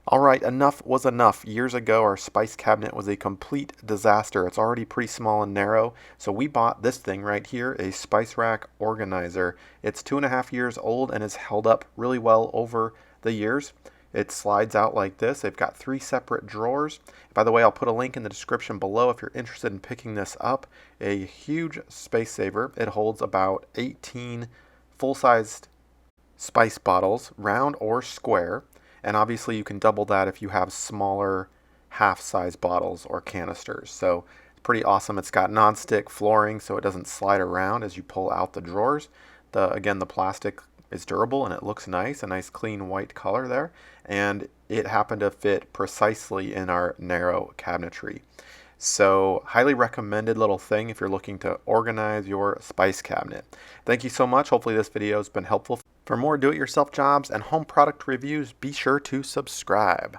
Alright, enough was enough. Years ago, our spice cabinet was a complete disaster. It's already pretty small and narrow, so we bought this thing right here, a Spice Rack Organizer. It's 2.5 years old and has held up really well over the years. It slides out like this. They've got 3 separate drawers. By the way, I'll put a link in the description below if you're interested in picking this up. A huge space saver. It holds about 18 full-sized spice bottles, round or square. And obviously you can double that if you have smaller half-size bottles or canisters. So it's pretty awesome. It's got non-stick flooring so it doesn't slide around as you pull out the drawers. Again, the plastic is durable and it looks nice, a nice clean white color there. And it happened to fit precisely in our narrow cabinetry. So highly recommended little thing if you're looking to organize your spice cabinet. Thank you so much. Hopefully this video has been helpful. For more do-it-yourself jobs and home product reviews, be sure to subscribe.